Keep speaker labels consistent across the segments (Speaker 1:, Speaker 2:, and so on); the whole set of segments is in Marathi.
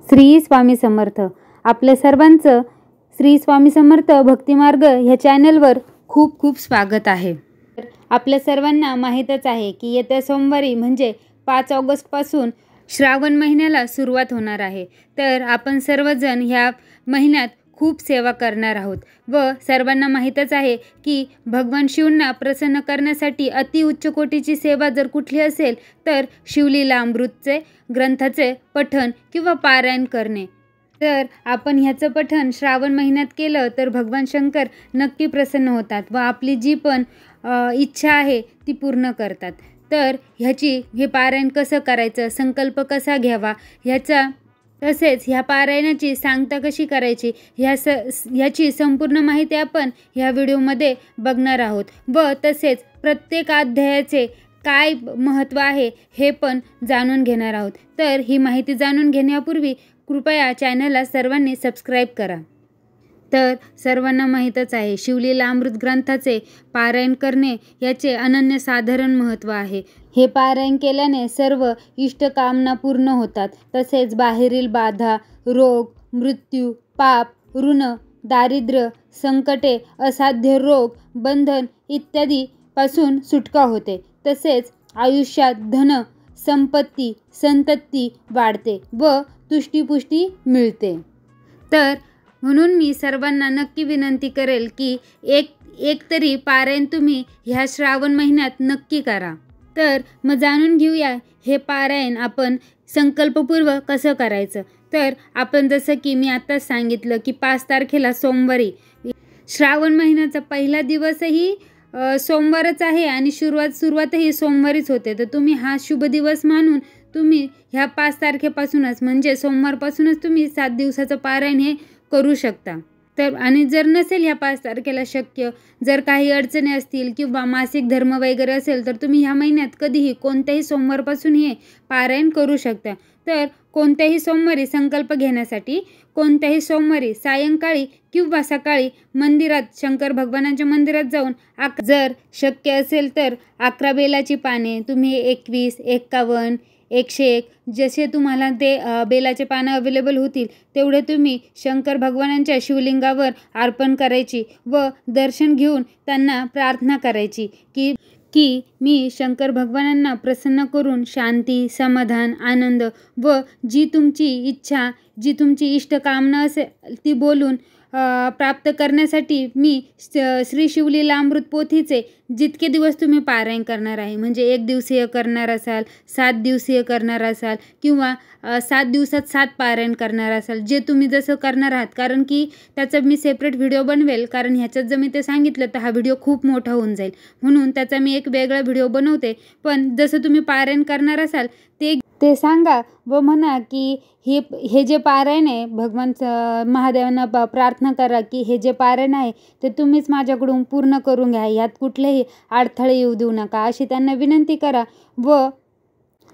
Speaker 1: श्री स्वामी समर्थ. आपल्या सर्वांचं श्री स्वामी समर्थ भक्तिमार्ग ह्या चॅनलवर खूप खूप स्वागत आहे. आपल्या सर्वांना माहीतच आहे की येत्या सोमवारी म्हणजे 5 ऑगस्टपासून श्रावण महिन्याला सुरुवात होणार आहे. तर आपण सर्वजण ह्या महिन्यात खूप सेवा करणार आहोत व सर्वांना माहीतच आहे की भगवान शिवांना प्रसन्न करण्यासाठी अति उच्च कोटीची सेवा जर कुठली असेल तर शिवलीला अमृतचे ग्रंथाचे पठण किंवा पारायण करणे. तर आपण ह्याचं पठण श्रावण महिन्यात केलं तर भगवान शंकर नक्की प्रसन्न होतात व आपली जी पण इच्छा आहे ती पूर्ण करतात. तर हे पारायण कसं करायचं, संकल्प कसा घ्यावा ह्याचा, तसेच ह्या पारायणाची सांगता कशी करायची ह्याची संपूर्ण माहिती आपण ह्या व्हिडिओमध्ये बघणार आहोत व तसेच प्रत्येक अध्यायाचे काय महत्त्व आहे हे पण जाणून घेणार आहोत. तर ही माहिती जाणून घेण्यापूर्वी कृपया चॅनलला सर्वांनी सबस्क्राईब करा. तर सर्वांना माहीतच आहे शिवलीला अमृत ग्रंथाचे पारायण करणे याचे अनन्यसाधारण महत्त्व आहे. हे पारायण केल्याने सर्व इष्टकामना पूर्ण होतात. तसेच बाहेरील बाधा, रोग, मृत्यू, पाप, ऋण, दारिद्र्य, संकटे, असाध्य रोग, बंधन इत्यादी पासून सुटका होते. तसेच आयुष्यात धन, संपत्ती, संतती वाढते व तुष्टीपुष्टी मिळते. तर म्हणून मी सर्वांना नक्की विनंती करेल की एक तरी पारायण तुम्ही ह्या श्रावण महिन्यात नक्की करा. तर मग जाणून घेऊया हे पारायण आपण संकल्पपूर्वक कसं करायचं. तर आपण जसं की मी आत्ताच सांगितलं की 5 तारखेला सोमवारी श्रावण महिन्याचा पहिला दिवसही सोमवारच आहे आणि सुरुवातही सोमवारीच होते. तर तुम्ही हा शुभ दिवस मानून तुम्ही ह्या 5 तारखेपासूनच म्हणजे सोमवारपासूनच तुम्ही 7 दिवसाचं पारायण हे करू शकता. तर आणि जर नसेल ह्या 5 तारखेला शक्य, जर काही अडचणी असतील किंवा मासिक धर्म वगैरे असेल तर तुम्ही ह्या महिन्यात कधीही कोणत्याही सोमवारपासून हे पारायण करू शकता. तर कोणत्याही सोमवारी संकल्प घेण्यासाठी कोणत्याही सोमवारी सायंकाळी किंवा सकाळी मंदिरात शंकर भगवानाच्या मंदिरात जाऊन जर शक्य असेल तर 11 बेलाची पाने तुम्ही 21, 51, 101 जसे तुम्हाला ते बेलाचे पानं अवेलेबल होतील तेवढे तुम्ही शंकर भगवानांच्या शिवलिंगावर अर्पण करायची व दर्शन घेऊन त्यांना प्रार्थना करायची की मी शंकर भगवानांना प्रसन्न करून शांती, समाधान, आनंद व जी तुमची इच्छा, जी तुमची इष्टकामना असेल ती बोलून प्राप्त करण्यासाठी मी श्री शिवलीला अमृत पोथीचे जितके दिवस तुम्ही पारायण करणार आहे म्हणजे 1 दिवसीय करणार असाल, 7 दिवसीय करणार असाल किंवा 7 दिवसात 7 पारायण करणार असाल, जे तुम्ही जसं करणार आहात. कारण की त्याचा मी सेपरेट व्हिडिओ बनवेल, कारण ह्याच्यात जर मी ते सांगितलं तर हा व्हिडिओ खूप मोठा होऊन जाईल. म्हणून त्याचा मी एक वेगळा व्हिडिओ बनवते. पण जसं तुम्ही पारायण करणार असाल ते सांगा व म्हणा की हे जे पारायण आहे भगवान महादेवांना प्रार्थना करा की हे जे पारायण आहे ते तुम्हीच माझ्याकडून पूर्ण करून घ्या, यात कुठलेही अडथळे येऊ देऊ नका अशी त्यांना विनंती करा.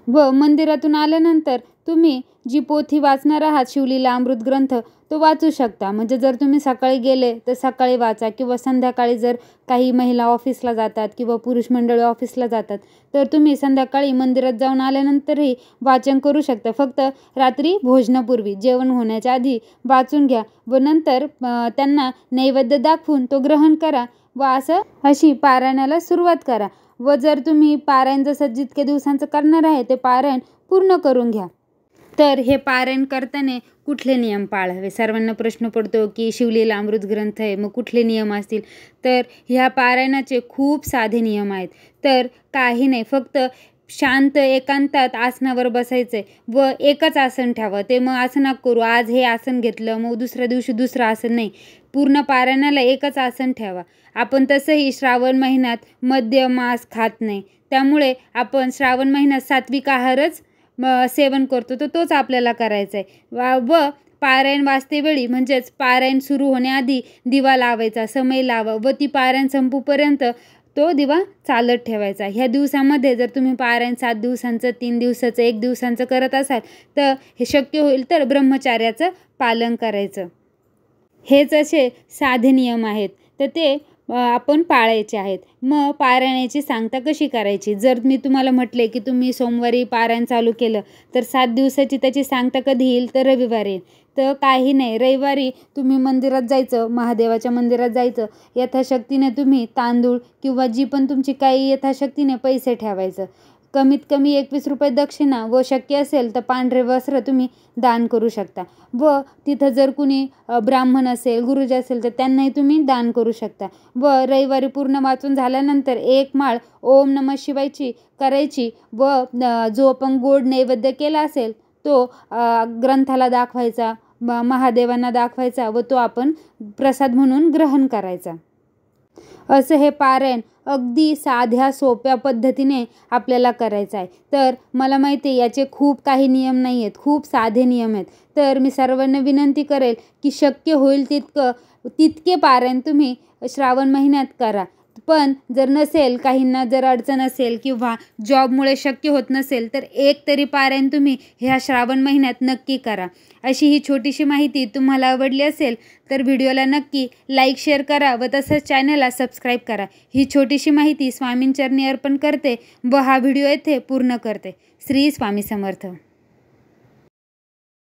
Speaker 1: व मंदिरातून आल्यानंतर तुम्ही जी पोथी वाचणार आहात शिवलीला अमृत ग्रंथ तो वाचू शकता. म्हणजे जर तुम्ही सकाळी गेले तर सकाळी वाचा किंवा संध्याकाळी जर काही महिला ऑफिसला जातात किंवा पुरुष मंडळी ऑफिसला जातात तर तुम्ही संध्याकाळी मंदिरात जाऊन आल्यानंतरही वाचन करू शकता. फक्त रात्री भोजनापूर्वी जेवण होण्याच्या आधी वाचून घ्या व नंतर त्यांना नैवेद्य दाखवून तो ग्रहण करा व अशी पारायणाला सुरुवात करा. व जर तुम्ही पारायण जसं जितके दिवसांचं करणार आहे ते पारायण पूर्ण करून घ्या. तर हे पारायण करताना कुठले नियम पाळावे, सर्वांना प्रश्न पडतो की शिवलीला अमृत ग्रंथ आहे मग कुठले नियम असतील. तर ह्या पारायणाचे खूप साधे नियम आहेत. तर काही नाही, फक्त शांत एकांतात आसनावर बसायचं व एकच आसन ठेवा. ते मग असं नका करू आज हे आसन घेतलं मग दुसऱ्या दिवशी दुसरं आसन नाही, पूर्ण पारायणाला एकच आसन ठेवा. आपण तसंही श्रावण महिन्यात मद्य मांस खात नाही, त्यामुळे आपण श्रावण महिन्यात सात्विक आहारच सेवन करतो तर तोच आपल्याला करायचा आहे. व पारायण वाचतेवेळी म्हणजेच पारायण सुरू होण्याआधी दिवा लावायचा, समय लावा व ती पारायण संपूपर्यंत तो दिवा चालत ठेवायचा. ह्या दिवसामध्ये जर तुम्ही पारायण 7 दिवसांचं, 3 दिवसाचं, 1 दिवसांचं करत असाल तर हे शक्य होईल तर ब्रह्मचार्याचं पालन करायचं. हेच असे साधे नियम आहेत. तर ते आपण पाळायचे आहेत. मग पारायणाची सांगता कशी करायची? जर मी तुम्हाला म्हटले की तुम्ही सोमवारी पारायण चालू केलं तर 7 दिवसाची त्याची सांगता कधी येईल? तर रविवारी. तर काही नाही, रविवारी तुम्ही मंदिरात जायचं, महादेवाच्या मंदिरात जायचं. यथाशक्तीने तुम्ही तांदूळ किंवा जी पण तुमची काही यथाशक्तीने पैसे ठेवायचं. कमीत कमी 21 रुपये दक्षिणा व शक्य असेल तर पांढरे वस्त्र तुम्ही दान करू शकता. व तिथं जर कुणी ब्राह्मण असेल, गुरुजी असेल तर त्यांनाही तुम्ही दान करू शकता. व रविवारी पूर्ण वाचून झाल्यानंतर 1 माळ ओम नमः शिवायची करायची व जो आपण गोड नैवेद्य केला असेल तो ग्रंथाला दाखवायचा, महादेवांना दाखवायचा व तो आपण प्रसाद म्हणून ग्रहण करायचा. असं हे पारायण अगदी साध्या सोप्या पद्धतीने आपल्याला करायचं आहे. तर मला माहिती आहे याचे खूप काही नियम नाही आहेत, खूप साधे नियम आहेत. तर मी सर्वांना विनंती करेल की शक्य होईल तितके पारायण तुम्ही श्रावण महिन्यात करा. पण जर नसेल, काहींना जर अडचण असेल किंवा जॉबमुळे शक्य होत नसेल तर एक तरी पारायण तुम्ही ह्या श्रावण महिन्यात नक्की करा. अशी ही छोटीशी माहिती तुम्हाला आवडली असेल तर व्हिडिओला नक्की लाईक शेअर करा व तसंच चॅनलला सबस्क्राईब करा. ही छोटीशी माहिती स्वामींचरणी अर्पण करते व हा व्हिडिओ येथे पूर्ण करते. श्री स्वामी समर्थ.